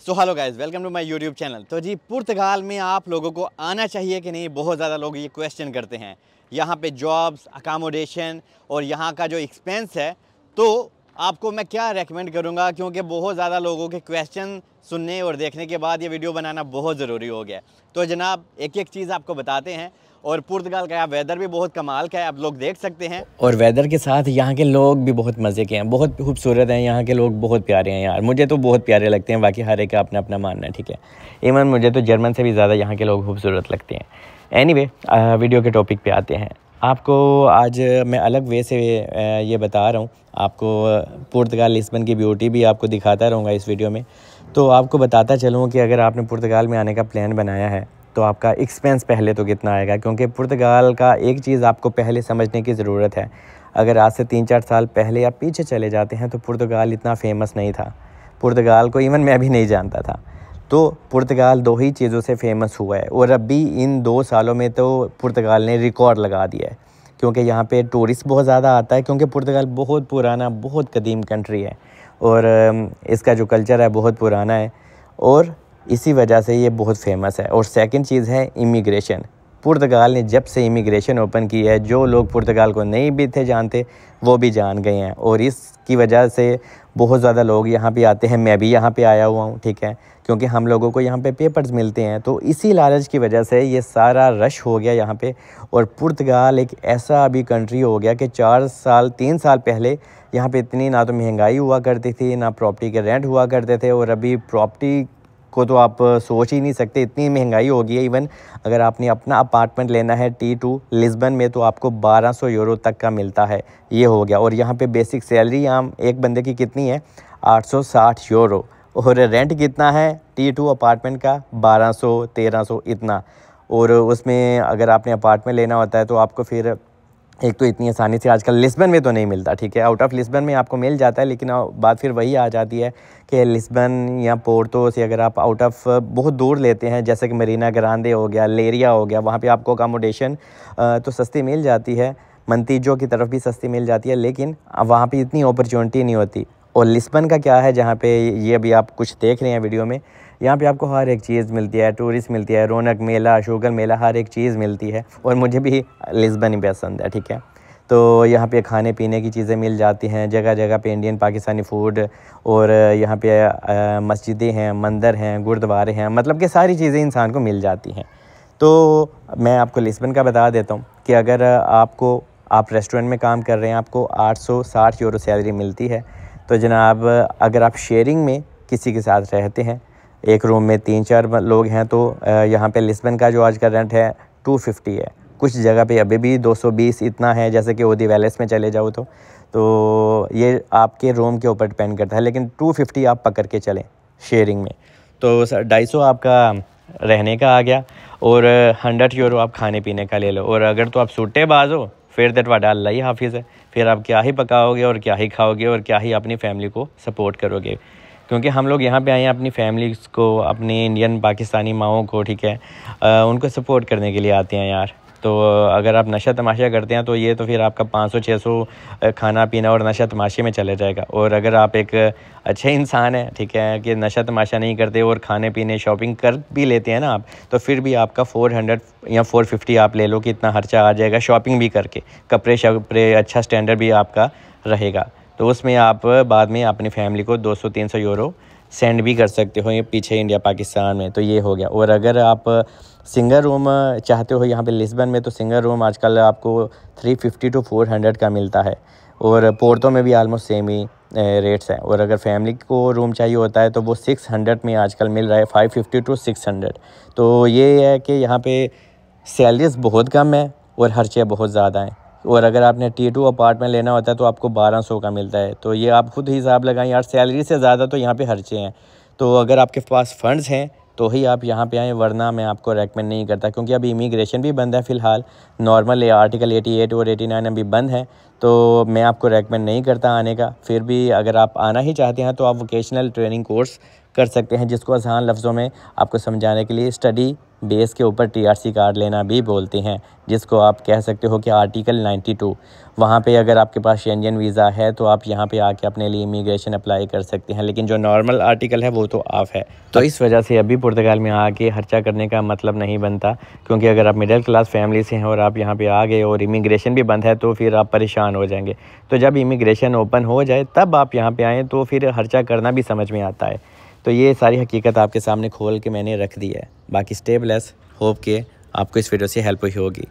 So hello guys, welcome to my YouTube channel. तो जी, पुर्तगाल में आप लोगों को आना चाहिए कि नहीं, बहुत ज़्यादा लोग ये क्वेश्चन करते हैं। यहाँ पे जॉब्स, अकामोडेशन और यहाँ का जो एक्सपेंस है, तो आपको मैं क्या रेकमेंड करूँगा, क्योंकि बहुत ज़्यादा लोगों के क्वेश्चन सुनने और देखने के बाद ये वीडियो बनाना बहुत ज़रूरी हो गया। तो जनाब, एक एक चीज़ आपको बताते हैं। और पुर्तगाल का वेदर भी बहुत कमाल का है, आप लोग देख सकते हैं। और वेदर के साथ यहाँ के लोग भी बहुत मज़े के हैं, बहुत खूबसूरत हैं। यहाँ के लोग बहुत प्यारे हैं यार, मुझे तो बहुत प्यारे लगते हैं। बाकी हर एक का अपना अपना मानना है, ठीक है। इवन मुझे तो जर्मन से भी ज़्यादा यहाँ के लोग खूबसूरत लगते हैं। एनीवे, वीडियो के टॉपिक पे आते हैं। आपको आज मैं अलग वे से ये बता रहा हूँ। आपको पुर्तगाल लिस्बन की ब्यूटी भी आपको दिखाता रहूँगा इस वीडियो में। तो आपको बताता चलूँ कि अगर आपने पुर्तगाल में आने का प्लान बनाया है तो आपका एक्सपेंस पहले तो कितना आएगा, क्योंकि पुर्तगाल का एक चीज़ आपको पहले समझने की ज़रूरत है। अगर आज से 3-4 साल पहले आप पीछे चले जाते हैं तो पुर्तगाल इतना फेमस नहीं था। पुर्तगाल को इवन मैं भी नहीं जानता था। तो पुर्तगाल 2 ही चीज़ों से फेमस हुआ है, और अभी इन 2 सालों में तो पुर्तगाल ने रिकॉर्ड लगा दिया है, क्योंकि यहाँ पे टूरिस्ट बहुत ज़्यादा आता है। क्योंकि पुर्तगाल बहुत पुराना, बहुत कदीम कंट्री है, और इसका जो कल्चर है बहुत पुराना है, और इसी वजह से ये बहुत फेमस है। और सेकंड चीज़ है इमिग्रेशन। पुर्तगाल ने जब से इमिग्रेशन ओपन की है, जो लोग पुर्तगाल को नहीं भी थे जानते, वो भी जान गए हैं, और इसकी वजह से बहुत ज़्यादा लोग यहाँ पे आते हैं। मैं भी यहाँ पे आया हुआ हूँ, ठीक है, क्योंकि हम लोगों को यहाँ पे पेपर्स मिलते हैं। तो इसी लालच की वजह से ये सारा रश हो गया यहाँ पे। और पुर्तगाल एक ऐसा अभी कंट्री हो गया कि 3 साल पहले यहाँ पे इतनी ना तो महंगाई हुआ करती थी, ना प्रॉपर्टी के रेंट हुआ करते थे, और अभी प्रॉपर्टी को तो आप सोच ही नहीं सकते, इतनी महंगाई हो गई है। इवन अगर आपने अपना अपार्टमेंट लेना है T2 लिस्बन में, तो आपको 1200 यूरो तक का मिलता है। ये हो गया। और यहाँ पे बेसिक सैलरी आम एक बंदे की कितनी है? 860 यूरो। और रेंट कितना है T2 अपार्टमेंट का? 1200-1300 इतना। और उसमें अगर आपने अपार्टमेंट लेना होता है तो आपको फिर एक तो इतनी आसानी से आजकल लिस्बन में तो नहीं मिलता, ठीक है। आउट ऑफ लिस्बन में आपको मिल जाता है, लेकिन बात फिर वही आ जाती है कि लिस्बन या पोर्टो से अगर आप आउट ऑफ बहुत दूर लेते हैं, जैसे कि मरीना ग्रांडे हो गया, लेरिया हो गया, वहाँ पे आपको अकामोडेशन तो सस्ती मिल जाती है। मंतीजो की तरफ भी सस्ती मिल जाती है, लेकिन वहाँ पे इतनी अपॉर्चुनिटी नहीं होती। और लिस्बन का क्या है, जहाँ पे ये अभी आप कुछ देख रहे हैं वीडियो में, यहाँ पे आपको हर एक चीज़ मिलती है। टूरिस्ट मिलती है, रौनक मेला, शुगर मेला, हर एक चीज़ मिलती है। और मुझे भी लिस्बन ही पसंद है, ठीक है। तो यहाँ पे खाने पीने की चीज़ें मिल जाती हैं, जगह जगह पे इंडियन पाकिस्तानी फूड। और यहाँ पे मस्जिदें हैं, मंदिर हैं, गुरुद्वारे हैं, मतलब कि सारी चीज़ें इंसान को मिल जाती हैं। तो मैं आपको लिस्बन का बता देता हूँ कि अगर आप रेस्टोरेंट में काम कर रहे हैं, आपको 860 यूरो सैलरी मिलती है। तो जनाब, अगर आप शेयरिंग में किसी के साथ रहते हैं, एक रूम में 3-4 लोग हैं, तो यहाँ पे लिस्बन का जो आज का रेंट है 250 है। कुछ जगह पे अभी भी 220 इतना है, जैसे कि ओदी वैलेस में चले जाओ तो ये आपके रूम के ऊपर डिपेंड करता है, लेकिन 250 आप पकड़ के चलें शेयरिंग में। तो 250 आपका रहने का आ गया, और 100 यूरो आप खाने पीने का ले लो। और अगर तो आप सूटेबाज हो, फिर तो वाडा अल्लाह ही हाफिज़ है। फिर आप क्या ही पकाओगे और क्या ही खाओगे और क्या ही अपनी फैमिली को सपोर्ट करोगे, क्योंकि हम लोग यहाँ पे आए हैं अपनी फैमिलीज़ को, अपनी इंडियन पाकिस्तानी माओं को, ठीक है, उनको सपोर्ट करने के लिए आते हैं यार। तो अगर आप नशा तमाशा करते हैं तो ये तो फिर आपका 500-600 खाना पीना और नशा तमाशे में चले जाएगा। और अगर आप एक अच्छे इंसान हैं, ठीक है, कि नशा तमाशा नहीं करते और खाने पीने शॉपिंग कर भी लेते हैं ना आप, तो फिर भी आपका 400 या 450 आप ले लो कि इतना खर्चा आ जाएगा शॉपिंग भी करके। कपड़े शपड़े अच्छा स्टैंडर्ड भी आपका रहेगा, तो उसमें आप बाद में अपनी फैमिली को 200-300 यूरो सेंड भी कर सकते हो ये पीछे इंडिया पाकिस्तान में। तो ये हो गया। और अगर आप सिंगल रूम चाहते हो यहाँ पे लिस्बन में, तो सिंगल रूम आजकल आपको 350 to 400 का मिलता है। और पोर्टो में भी आलमोस्ट सेम ही रेट्स हैं। और अगर फैमिली को रूम चाहिए होता है तो वो 600 में आजकल मिल रहा है, 550 to 600। तो ये है कि यहाँ पे सैलरीज बहुत कम है और खर्चे बहुत ज़्यादा हैं। और अगर आपने T2 अपार्टमेंट लेना होता है तो आपको 1200 का मिलता है। तो ये आप खुद हिसाब लगाएं यार, सैलरी से ज़्यादा तो यहाँ पे खर्चे हैं। तो अगर आपके पास फंड्स हैं तो ही आप यहाँ पे आएँ, वरना मैं आपको रेकमेंड नहीं करता, क्योंकि अभी इमिग्रेशन भी बंद है फ़िलहाल। नॉर्मल आर्टिकल 88 और 89 अभी बंद है, तो मैं आपको रेकमेंड नहीं करता आने का। फिर भी अगर आप आना ही चाहते हैं तो आप वोकेशनल ट्रेनिंग कोर्स कर सकते हैं, जिसको आसान लफ्ज़ों में आपको समझाने के लिए स्टडी बेस के ऊपर TRC कार्ड लेना भी बोलते हैं, जिसको आप कह सकते हो कि आर्टिकल 92। वहाँ पे अगर आपके पास शेंजन वीज़ा है तो आप यहाँ पे आके अपने लिए इमिग्रेशन अप्लाई कर सकते हैं, लेकिन जो नॉर्मल आर्टिकल है वो तो ऑफ है। तो इस वजह से अभी पुर्तगाल में आके खर्चा करने का मतलब नहीं बनता, क्योंकि अगर आप मिडिल क्लास फैमिली से हैं और आप यहाँ पे आ गए और इमिग्रेशन भी बंद है तो फिर आप परेशान हो जाएंगे। तो जब इमिग्रेशन ओपन हो जाए तब आप यहाँ पे आएँ तो फिर खर्चा करना भी समझ में आता है। तो ये सारी हकीकत आपके सामने खोल के मैंने रख दी है। बाकी स्टे ब्लेस, होप के आपको इस वीडियो से हेल्प हुई होगी।